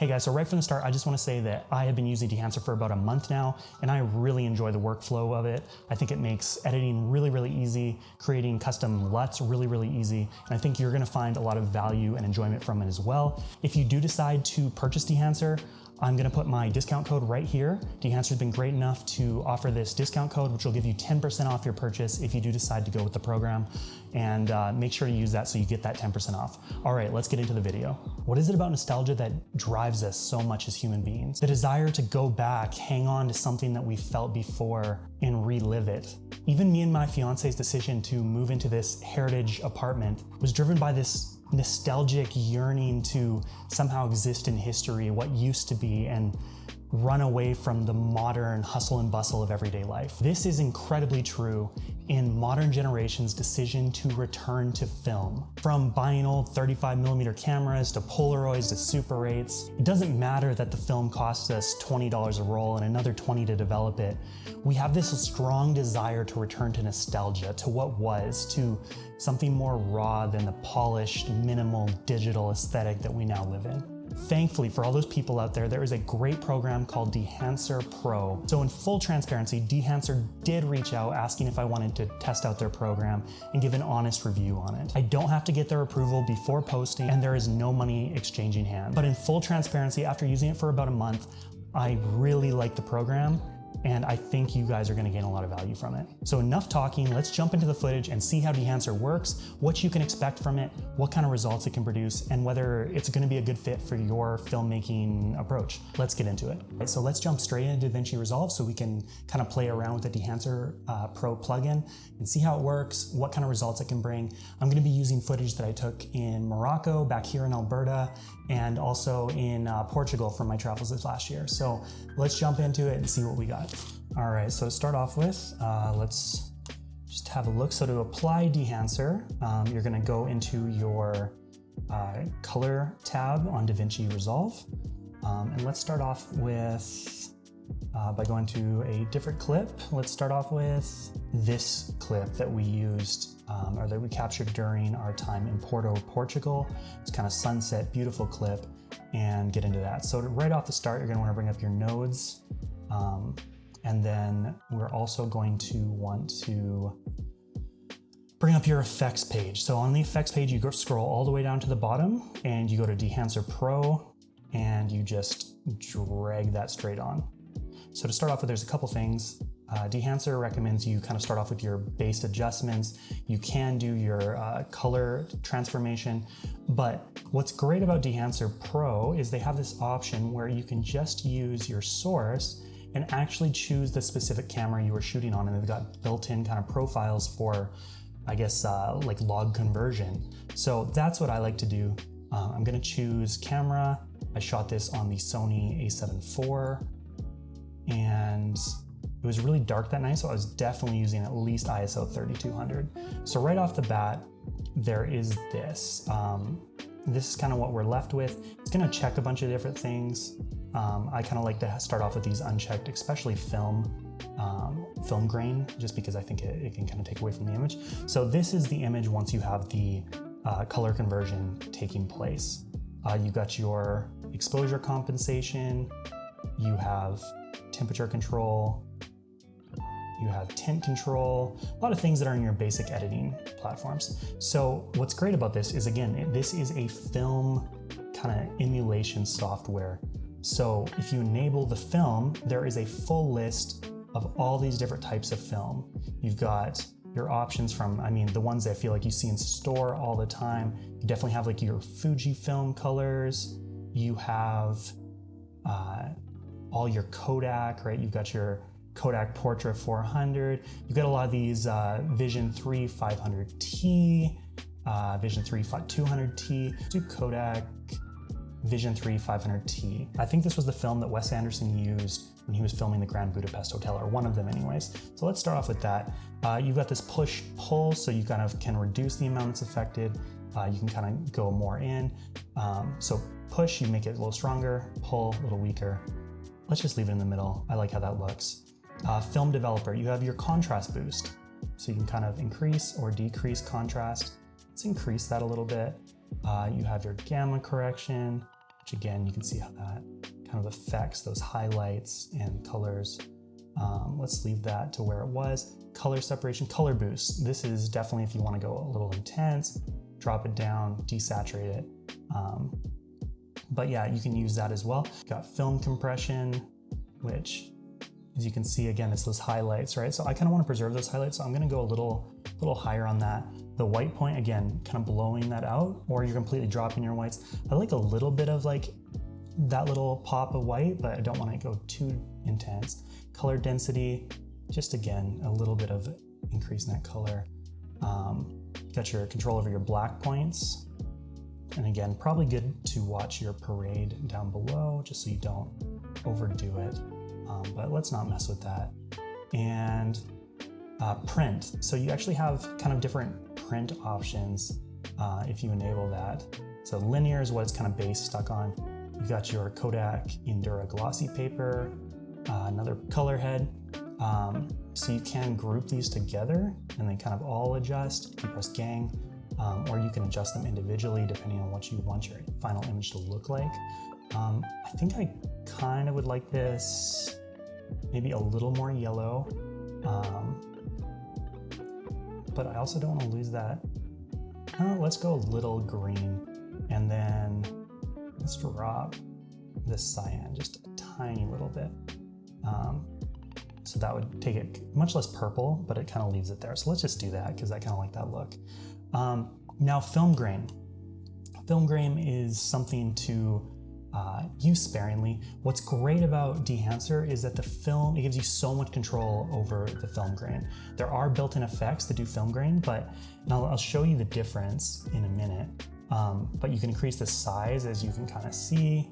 Hey guys, so right from the start, I just want to say that I have been using Dehancer for about a month now, and I really enjoy the workflow of it. I think it makes editing really, really easy, creating custom LUTs really, really easy, and I think you're going to find a lot of value and enjoyment from it as well. If you do decide to purchase Dehancer, I'm going to put my discount code right here. Dehancer's been great enough to offer this discount code, which will give you 10% off your purchase if you do decide to go with the program. And make sure to use that so you get that 10% off. All right, let's get into the video. What is it about nostalgia that drives us so much as human beings? The desire to go back, hang on to something that we felt before and relive it. Even me and my fiance's decision to move into this heritage apartment was driven by this nostalgic yearning to somehow exist in history, what used to be, and run away from the modern hustle and bustle of everyday life. This is incredibly true in modern generation's decision to return to film. From buying old 35mm cameras to Polaroids to Super 8s, it doesn't matter that the film costs us $20 a roll and another $20 to develop it. We have this strong desire to return to nostalgia, to what was, to something more raw than the polished, minimal digital aesthetic that we now live in. Thankfully, for all those people out there, there is a great program called Dehancer Pro. So in full transparency, Dehancer did reach out asking if I wanted to test out their program and give an honest review on it. I don't have to get their approval before posting, and there is no money exchanging hands. But in full transparency, after using it for about a month, I really like the program, and I think you guys are going to gain a lot of value from it. So enough talking, let's jump into the footage and see how Dehancer works, what you can expect from it, what kind of results it can produce, and whether it's going to be a good fit for your filmmaking approach. Let's get into it. Okay, so let's jump straight into DaVinci Resolve so we can kind of play around with the Dehancer Pro plugin and see how it works, what kind of results it can bring. I'm going to be using footage that I took in Morocco, back here in Alberta, and also in Portugal from my travels this last year. So let's jump into it and see what we got. All right, so to start off with, let's just have a look. So to apply Dehancer, you're gonna go into your color tab on DaVinci Resolve. And let's start off with, by going to a different clip. Let's start off with this clip that we used, or that we captured during our time in Porto, Portugal. It's kind of sunset, beautiful clip, and get into that. So right off the start, you're gonna wanna bring up your nodes. And then we're also going to want to bring up your effects page. So on the effects page, you go scroll all the way down to the bottom and you go to Dehancer Pro and you just drag that straight on. So to start off with, there's a couple things. Dehancer recommends you kind of start off with your base adjustments. You can do your color transformation, but what's great about Dehancer Pro is they have this option where you can just use your source and actually choose the specific camera you were shooting on, and they've got built-in kind of profiles for, I guess, like log conversion. So that's what I like to do. I'm gonna choose camera. I shot this on the Sony a7 IV, and it was really dark that night, so I was definitely using at least ISO 3200. So right off the bat, there is this. This is kind of what we're left with. It's gonna check a bunch of different things. I kind of like to start off with these unchecked, especially film grain, just because I think it can kind of take away from the image. So this is the image once you have the color conversion taking place. You got your exposure compensation, you have temperature control, you have tint control, a lot of things that are in your basic editing platforms. So what's great about this is, again, this is a film kind of emulation software. So if you enable the film, there is a full list of all these different types of film. You've got your options from, I mean, the ones that I feel like you see in store all the time. You definitely have like your FujiFilm colors. You have all your Kodak, right? You've got your Kodak Portra 400. You've got a lot of these Vision 3 500T, Vision 3 200T, do Kodak Vision 3 500T. I think this was the film that Wes Anderson used when he was filming the Grand Budapest Hotel, or one of them anyways. So let's start off with that. You've got this push-pull, so you kind of can reduce the amount that's affected. You can kind of go more in. So push, you make it a little stronger, pull, a little weaker. Let's just leave it in the middle. I like how that looks. Film developer, you have your contrast boost. So you can kind of increase or decrease contrast. Let's increase that a little bit. You have your gamma correction, which again, you can see how that kind of affects those highlights and colors. Let's leave that to where it was. Color separation, color boost. This is definitely if you want to go a little intense, drop it down, desaturate it. But yeah, you can use that as well. Got film compression, which as you can see, again, it's those highlights, right? So I kind of want to preserve those highlights. So I'm going to go a little higher on that. The white point, again, kind of blowing that out, or you're completely dropping your whites. I like a little bit of like that little pop of white, but I don't want to go too intense. Color density, just again, a little bit of increase in that color. Got your control over your black points. And again, probably good to watch your parade down below just so you don't overdo it. But let's not mess with that. And print. So you actually have kind of different print options if you enable that. So linear is what it's kind of base stuck on. You've got your Kodak Endura glossy paper, another color head. So you can group these together and they kind of all adjust. You press gang, or you can adjust them individually depending on what you want your final image to look like. I think I kind of would like this maybe a little more yellow, but I also don't want to lose that. Let's go a little green, and then let's drop this cyan just a tiny little bit. So that would take it much less purple, but it kind of leaves it there. So let's just do that because I kind of like that look. Now film grain. Film grain is something to use sparingly. What's great about Dehancer is that it gives you so much control over the film grain. There are built-in effects that do film grain, but I'll show you the difference in a minute. But you can increase the size, as you can kind of see.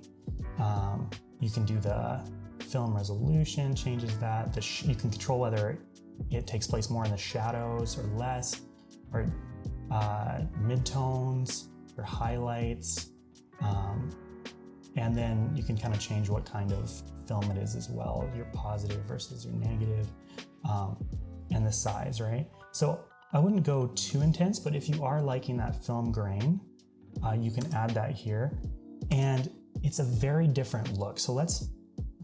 You can do the film resolution, changes that. You can control whether it takes place more in the shadows or less, or midtones or highlights. And then you can kind of change what kind of film it is as well, your positive versus your negative, and the size, right? So I wouldn't go too intense, but if you are liking that film grain, you can add that here. And it's a very different look. So let's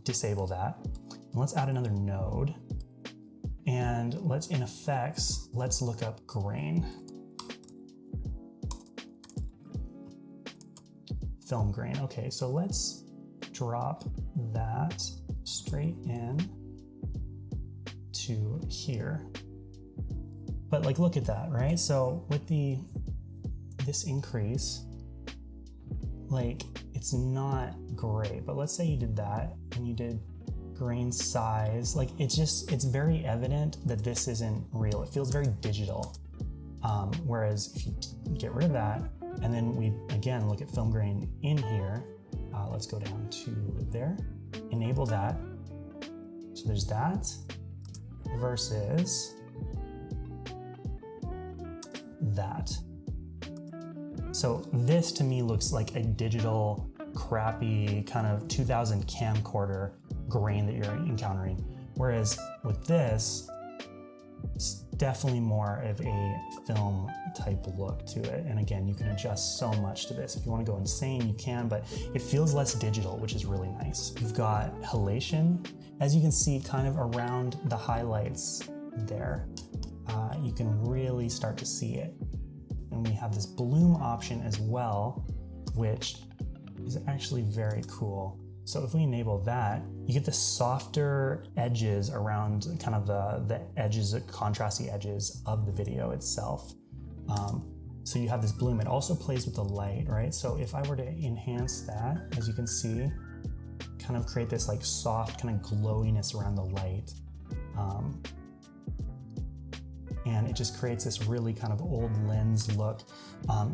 disable that. And let's add another node. And in effects, let's look up grain. Film grain. Okay, so let's drop that straight in to here. But like, look at that, right? So with this increase, like, it's not great, but let's say you did that and you did grain size, like it's very evident that this isn't real. It feels very digital. Whereas if you get rid of that, and then we again look at film grain in here, let's go down to there, enable that. So there's that versus that. So this to me looks like a digital, crappy kind of 2000 camcorder grain that you're encountering. Whereas with this, it's definitely more of a film type look to it. And again, you can adjust so much to this. If you want to go insane, you can, but it feels less digital, which is really nice. You've got halation, as you can see kind of around the highlights there. You can really start to see it. And we have this bloom option as well, which is actually very cool. So if we enable that, you get the softer edges around kind of the edges, the contrasty edges of the video itself. So you have this bloom. It also plays with the light, right? So if I were to enhance that, as you can see, kind of create this like soft kind of glowiness around the light. And it just creates this really kind of old lens look,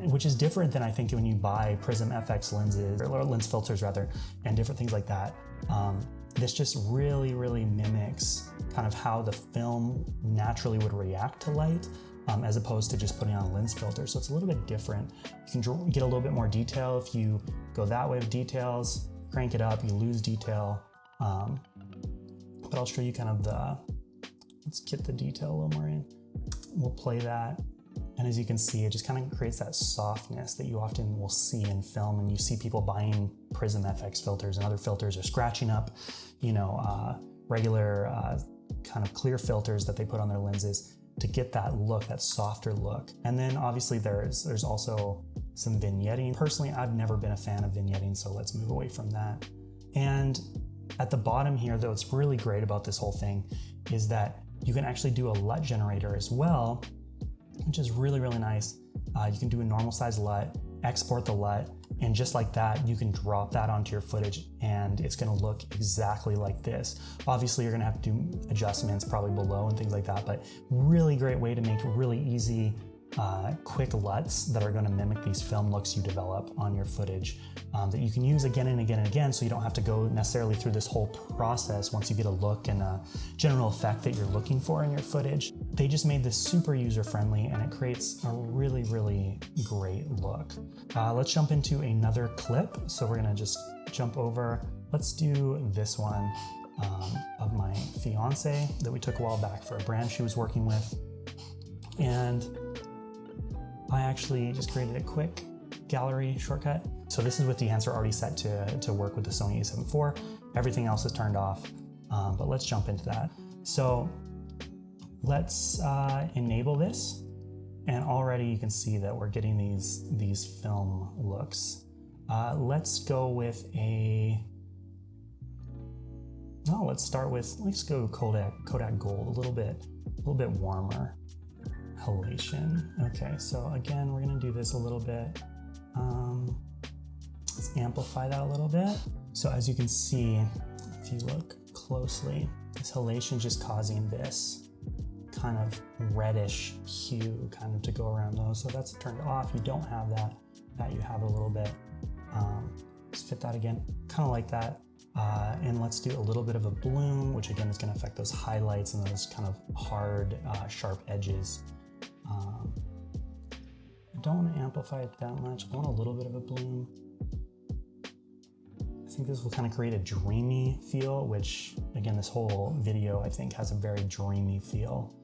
which is different than I think when you buy Prism FX lenses, or lens filters rather, and different things like that. This just really, really mimics kind of how the film naturally would react to light, as opposed to just putting on a lens filter. So it's a little bit different. You can get a little bit more detail if you go that way with details, crank it up, you lose detail. But I'll show you kind of let's get the detail a little more in. We'll play that, And as you can see, it just kind of creates that softness that you often will see in film, and you see people buying Prism FX filters and other filters, or scratching up, regular kind of clear filters that they put on their lenses to get that look, that softer look. And then obviously there's also some vignetting. Personally, I've never been a fan of vignetting, so let's move away from that. And at the bottom here, though, what's really great about this whole thing is that you can actually do a LUT generator as well, which is really, really nice. You can do a normal size LUT, export the LUT, and just like that, you can drop that onto your footage and it's gonna look exactly like this. Obviously, you're gonna have to do adjustments probably below and things like that, but really great way to make really easy, quick LUTs that are gonna mimic these film looks you develop on your footage that you can use again and again and again, so you don't have to go necessarily through this whole process once you get a look and a general effect that you're looking for in your footage. They just made this super user-friendly and it creates a really, really great look. Let's jump into another clip. So we're gonna just jump over. Let's do this one of my fiance that we took a while back for a brand she was working with. And I actually just created a quick gallery shortcut. So this is with Dehancer already set to work with the Sony a7 IV. Everything else is turned off, but let's jump into that. So let's enable this. And already you can see that we're getting these film looks. Let's go with let's go Kodak Gold, a little bit warmer. Halation. Okay, so again, we're gonna do this a little bit. Let's amplify that a little bit. So as you can see, if you look closely, this halation is just causing this kind of reddish hue kind of to go around those. So that's turned off. You don't have that. That you have a little bit. Let's fit that again, kind of like that. And let's do a little bit of a bloom, which again is going to affect those highlights and those kind of hard, sharp edges. I don't want to amplify it that much. I want a little bit of a bloom. I think this will kind of create a dreamy feel, which again, this whole video I think has a very dreamy feel.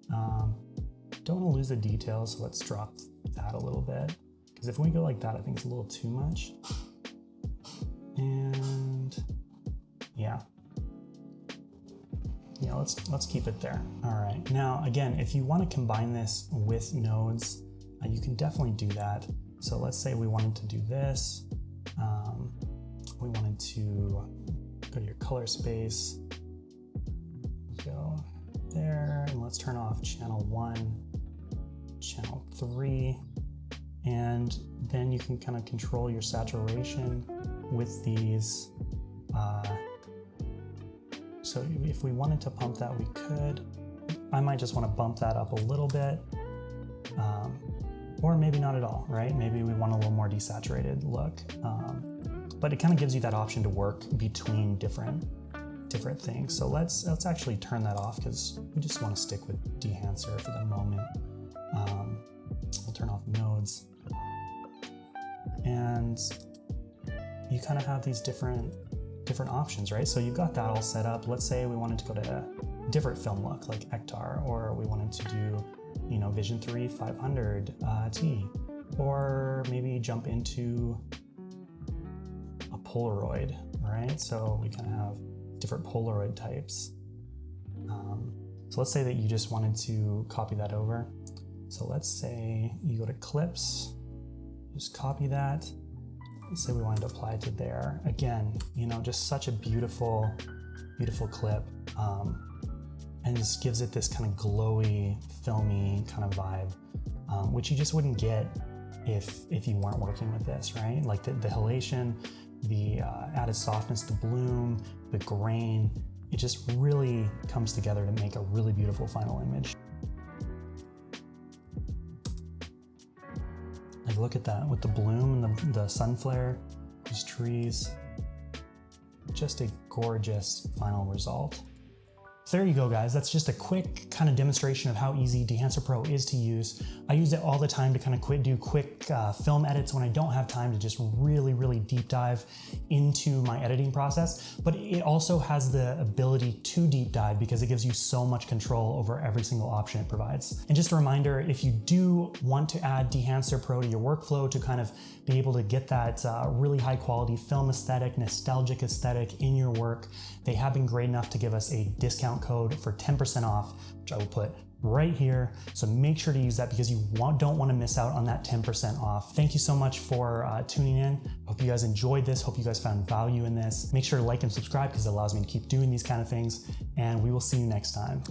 Don't want to lose the details, so let's drop that a little bit. Because if we go like that, I think it's a little too much. And yeah, let's keep it there. All right, now again, if you want to combine this with nodes, you can definitely do that. So let's say we wanted to do this. We wanted to go to your color space, go there, and let's turn off channel 1, channel 3, and then you can kind of control your saturation with these. So if we wanted to pump that, we could. I might just want to bump that up a little bit, or maybe not at all, right? Maybe we want a little more desaturated look. But it kind of gives you that option to work between different things. So let's actually turn that off because we just want to stick with Dehancer for the moment. We'll turn off nodes. And you kind of have these different options, right? So you've got that all set up. Let's say we wanted to go to a different film look like Ektar, or we wanted to do, Vision 3 500 T, or maybe jump into a Polaroid, right? So we kind of have different Polaroid types. So let's say that you just wanted to copy that over. So let's say you go to clips, just copy that. Let's say we wanted to apply it to there. Again, just such a beautiful, beautiful clip. And just gives it this kind of glowy, filmy kind of vibe, which you just wouldn't get if you weren't working with this, right? Like the halation, the added softness, the bloom, the grain, it just really comes together to make a really beautiful final image. Like look at that with the bloom and the sun flare, these trees, just a gorgeous final result. So there you go, guys. That's just a quick kind of demonstration of how easy Dehancer Pro is to use. I use it all the time to kind of do quick film edits when I don't have time to just really deep dive into my editing process. But it also has the ability to deep dive because it gives you so much control over every single option it provides. And just a reminder, if you do want to add Dehancer Pro to your workflow to kind of be able to get that really high quality film aesthetic, nostalgic aesthetic in your work, they have been great enough to give us a discount code for 10% off, which I will put right here. So make sure to use that because you don't want to miss out on that 10% off. Thank you so much for tuning in. Hope you guys enjoyed this. Hope you guys found value in this. Make sure to like and subscribe because it allows me to keep doing these kind of things. And we will see you next time.